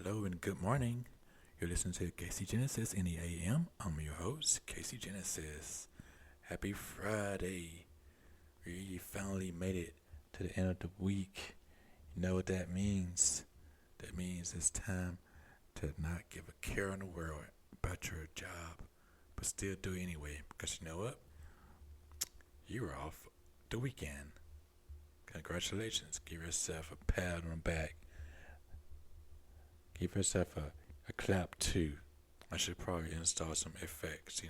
Hello and good morning. You're listening to Casey Genesis in the AM. I'm your host, Casey Genesis. Happy Friday. We finally made it to the end of the week. You know what that means? That means it's time to not give a care in the world about your job, but still do it anyway. Because you know what? You're off the weekend. Congratulations. Give yourself a pat on the back. Give yourself a clap too. I should probably install some effects.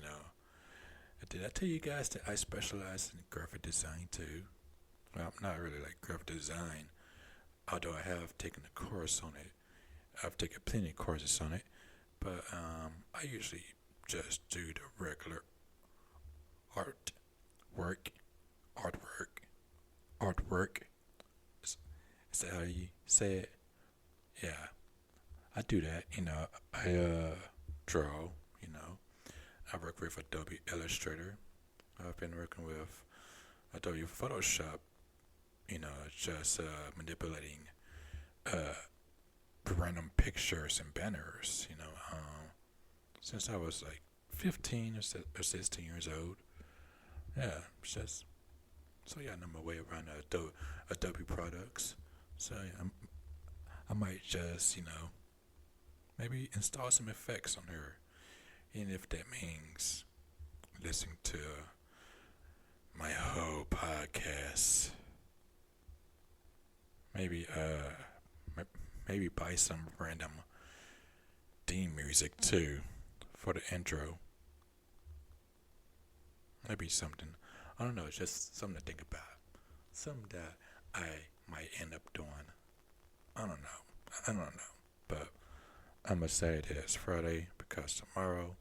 Did I tell you guys that I specialize in graphic design too? Well, I'm not really like graphic design, although I have taken a course on it. I've taken plenty of courses on it, but I usually just do the regular artwork, artwork. Is that how you say it? Yeah, I do that. I draw. I work with Adobe Illustrator. I've been working with Adobe Photoshop. Just manipulating random pictures and banners. Since I was like 15 or 16 years old. Yeah, it's just so yeah, I know my way around Adobe products. So yeah, I might just maybe install some effects on her, even if that means listening to my whole podcast. Maybe maybe buy some random theme music too for the intro. Maybe something. I don't know. It's just something to think about. Something that I might end up doing. I don't know. But I'm gonna say it is Friday because tomorrow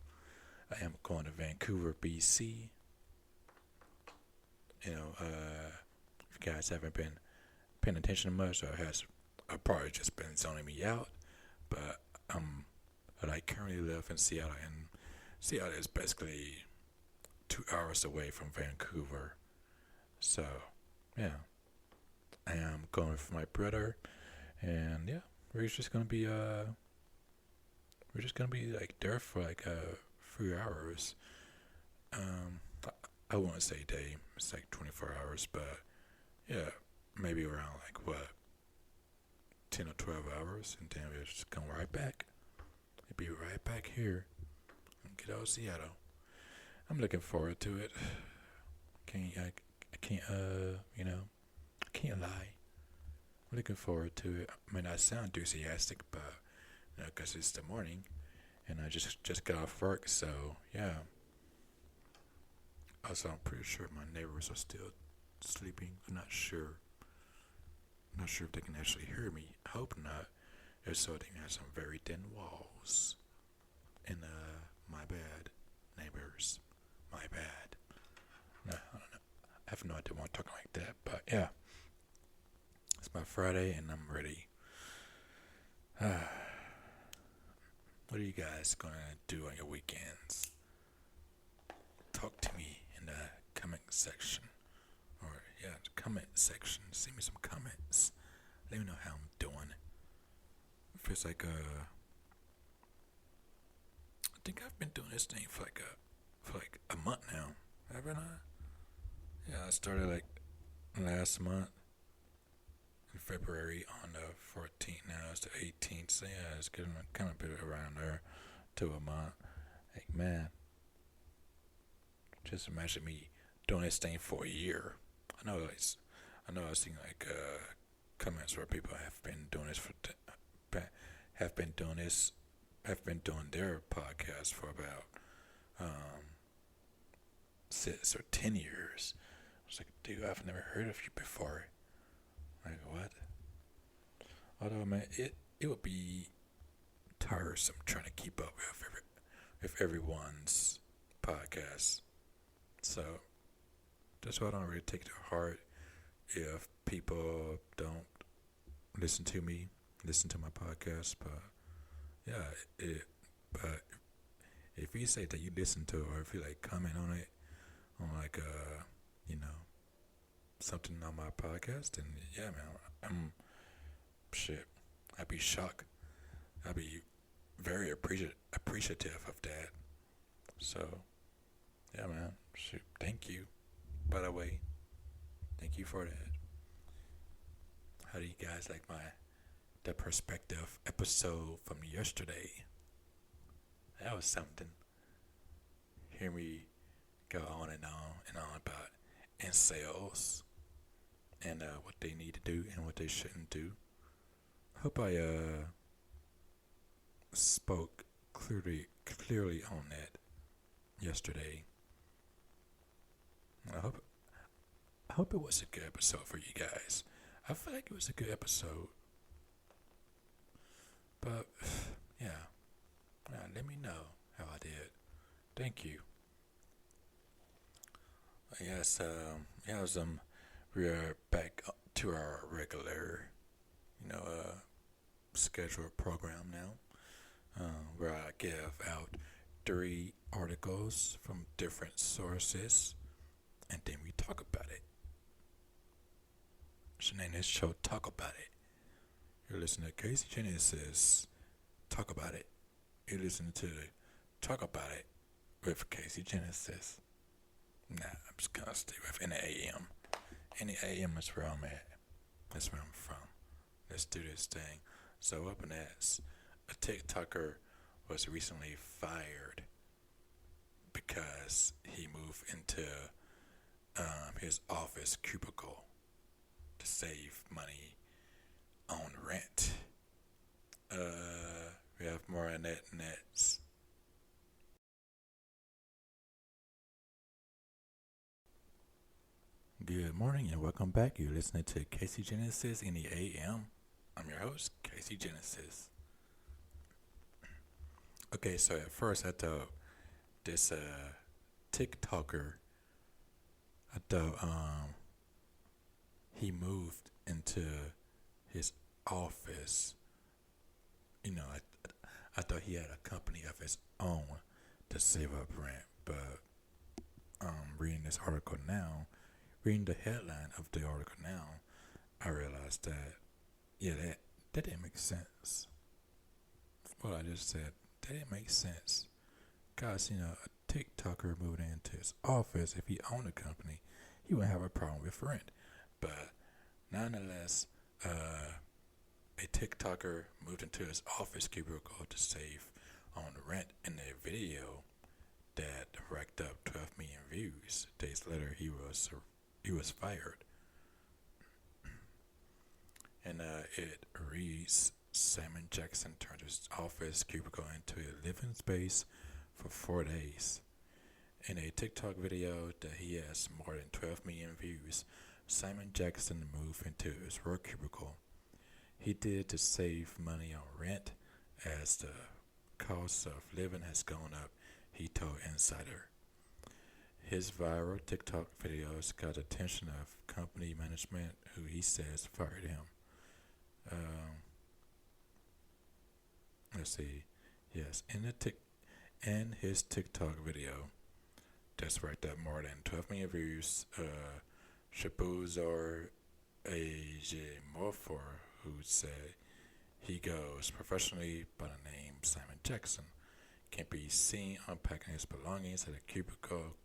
I am going to Vancouver, BC. If you guys haven't been paying attention much, or has probably just been zoning me out. But I currently live in Seattle, and Seattle is basically 2 hours away from Vancouver. So yeah, I am going with my brother, and yeah, we're just gonna be like there for like 3 hours. I won't say day. It's like 24 hours, but yeah, maybe around like what 10 or 12 hours, and then we'll just come right back. We'll be right back here and get out of Seattle. I'm looking forward to it. I can't I can't lie. I'm looking forward to it. I mean, I sound enthusiastic, but because it's the morning, and I just got off work, so yeah. Also, I'm pretty sure my neighbors are still sleeping. I'm not sure. I'm not sure if they can actually hear me. I hope not. If so, they have some very thin walls. And my bad, neighbors. My bad. No, I don't know. I have no idea why I'm talking like that, but yeah. It's my Friday, and I'm ready. What are you guys gonna do on your weekends? Talk to me in the comment section. Or, yeah, the comment section. Send me some comments. Let me know how I'm doing. It feels like, I think I've been doing this thing for like a month now. Haven't I? Yeah, I started like last month in February on the 14th. Now it's the 18th. So yeah, it's getting kind of bit around there to a month. Like, man, just imagine me doing this thing for a year. I know I've seen like comments where people have been doing this have been doing their podcast for about 6 or 10 years. I was like, dude, I've never heard of you before. Like, what? Although, man, it would be tiresome trying to keep up with everyone's podcast. So that's why I don't really take it to heart if people don't listen to my podcast. But yeah, but if you say that you listen to it, or if you like comment on it, on like something on my podcast, then yeah, man, I'd be shocked. I'd be very appreciative of that. So, yeah, man. Shoot, thank you. By the way, thank you for that. How do you guys like the perspective episode from yesterday? That was something. Hear me go on and on about incels and what they need to do and what they shouldn't do. Hope I spoke clearly on that yesterday. I hope it was a good episode for you guys. I feel like it was a good episode, but yeah, let me know how I did. Thank you. Yes, we are back to our regular, you know, scheduled program now, where I give out 3 articles from different sources, and then we talk about it. So name this show Talk About It. You're listening to Casey Genesis Talk About It. You're listening to Talk About It with Casey Genesis. Nah, I'm just gonna stay with in the AM. In the AM is where I'm at. That's where I'm from. Let's do this thing. So up next, a TikToker was recently fired because he moved into his office cubicle to save money on rent. We have more on that next. Good morning and welcome back. You're listening to Casey Genesis in the AM. I'm your host, Casey Genesis. Okay, so at first I thought this TikToker, I thought he moved into his office. You know, I thought he had a company of his own to save up rent, but reading this article now, reading the headline of the article now, I realized that that didn't make sense. What I just said, that didn't make sense. Cause a TikToker moving into his office, if he owned a company, he wouldn't have a problem with rent. But nonetheless, a TikToker moved into his office cubicle to save on rent in a video that racked up 12 million views. Days later, he was fired. And it reads, Simon Jackson turned his office cubicle into a living space for 4 days. In a TikTok video that he has more than 12 million views, Simon Jackson moved into his work cubicle. He did to save money on rent as the cost of living has gone up, he told Insider. His viral TikTok videos got the attention of company management who he says fired him. Let's see. Yes, in his TikTok video that's racked up more than 12 million views, Shabuzar Ejimofor, who said he goes professionally by the name Simon Jackson, can be seen unpacking his belongings at a cubicle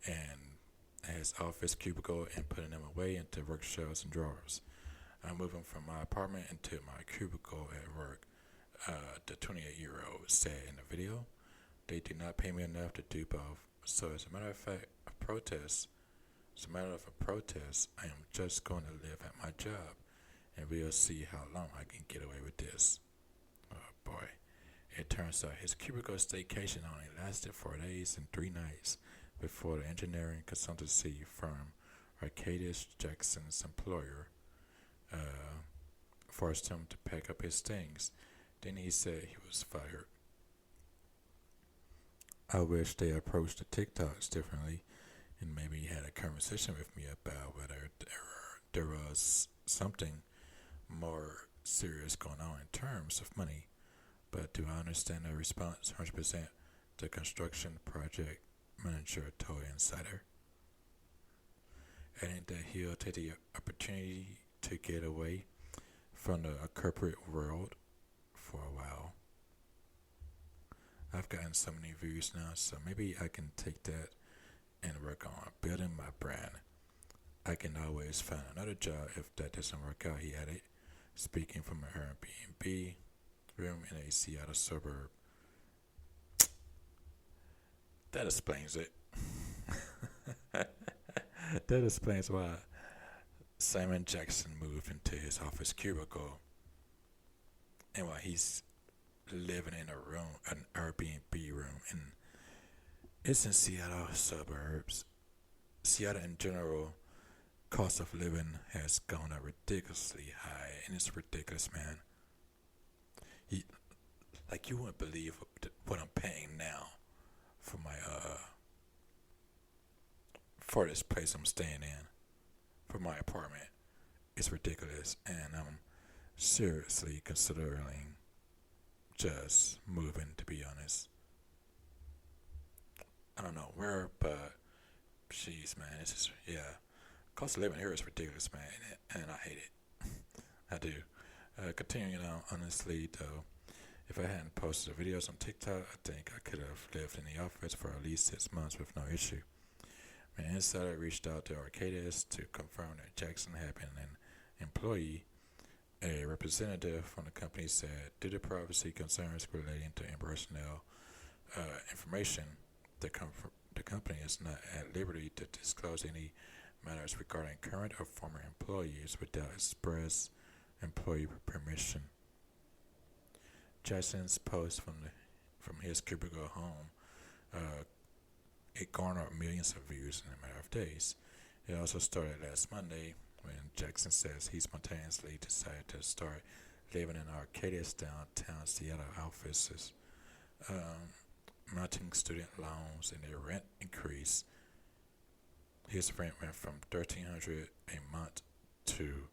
and his office cubicle and putting them away into work shelves and drawers. I'm moving from my apartment into my cubicle at work, the 28-year-old said in the video. They do not pay me enough to do both. So as a matter of a protest, I am just going to live at my job, and we'll see how long I can get away with this. Oh boy. It turns out his cubicle staycation only lasted 4 days and 3 nights before the engineering consultancy firm Arcadis Jackson's employer forced him to pack up his things. Then he said he was fired. I wish they approached the TikToks differently and maybe had a conversation with me about whether there was something more serious going on in terms of money. But do I understand the response 100%? The construction project manager told Insider. Adding that he'll take the opportunity to get away from the corporate world for a while. I've gotten so many views now, so maybe I can take that and work on building my brand. I can always find another job if that doesn't work out, he added, speaking from an Airbnb room in a Seattle suburb. That explains it. That explains why Simon Jackson moved into his office cubicle and why he's living in a room, an Airbnb room, and it's in Seattle suburbs. Seattle in general, cost of living has gone up ridiculously high, and it's ridiculous, man. He, like you wouldn't believe what I'm paying now for my for this place I'm staying in, for my apartment. It's ridiculous, and I'm seriously considering just moving. To be honest, I don't know where, but jeez, man, it's just yeah. Cost of living here is ridiculous, man, and I hate it. I do. Continuing on, honestly, though, if I hadn't posted the videos on TikTok, I think I could have lived in the office for at least 6 months with no issue. My insider reached out to Arcadis to confirm that Jackson had been an employee. A representative from the company said, due to privacy concerns relating to personnel information, the company is not at liberty to disclose any matters regarding current or former employees without express employee permission. Jackson's post from his cubicle home it garnered millions of views in a matter of days. It also started last Monday when Jackson says he spontaneously decided to start living in Arcadia's downtown Seattle offices. Mounting student loans and their rent increase, his rent went from $1,300 a month to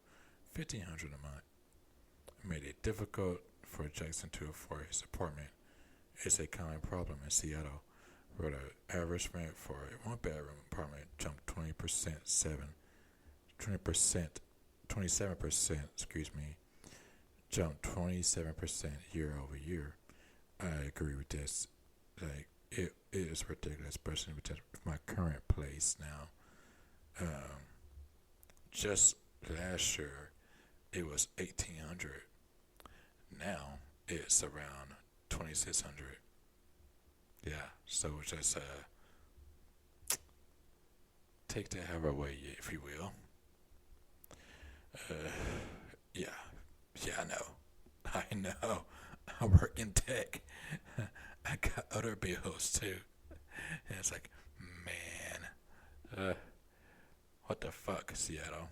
$1,500 a month. It made it difficult for Jackson to afford his apartment. It's a common problem in Seattle, where the average rent for a one-bedroom apartment jumped 27%, jumped 27% year over year. I agree with this. Like, it is ridiculous, especially with my current place now. Just last year, it was 1,800. Now it's around 2,600. Yeah, so just take that however way, if you will. Yeah, I know. I know. I work in tech. I got other bills too. And it's like, man, what the fuck, Seattle?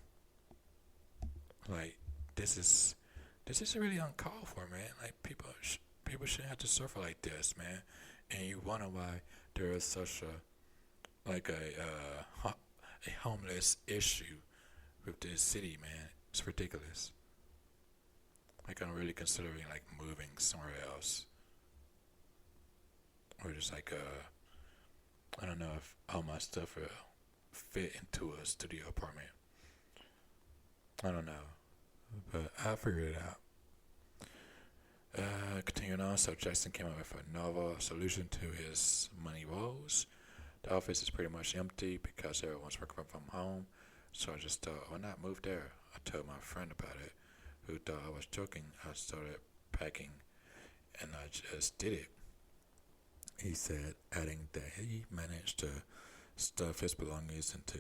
Like, this is really uncalled for, man. Like, people shouldn't have to suffer like this, man. And you wonder why there is such a homeless issue with this city, man. It's ridiculous. Like, I'm really considering like moving somewhere else, or just like I don't know if all my stuff will fit into a studio apartment. I don't know, but I'll figure it out. Continuing on, so Jackson came up with a novel solution to his money woes. The office is pretty much empty because everyone's working from home, so I just thought, why not move there? I told my friend about it, who thought I was joking. I started packing, and I just did it. He said, adding that he managed to stuff his belongings into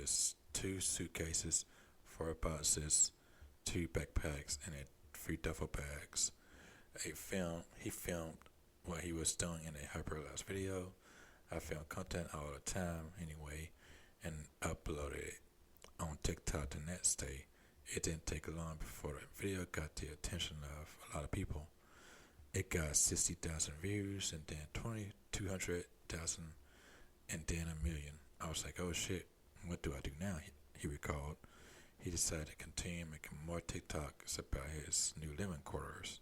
2 suitcases, 4 boxes, 2 backpacks, and 3 duffel bags. He filmed what he was doing in a hyperlapse video. I film content all the time anyway, and uploaded it on TikTok the next day. It didn't take long before the video got the attention of a lot of people. It got 60,000 views, and then 200,000, and then 1,000,000. I was like, oh shit, what do I do now? He recalled. He decided to continue making more TikToks about his new living quarters.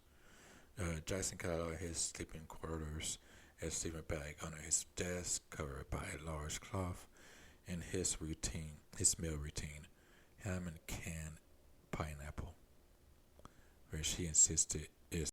Jackson cut out his sleeping quarters, a sleeping bag under his desk covered by a large cloth, and his meal routine, ham and canned pineapple, which he insisted is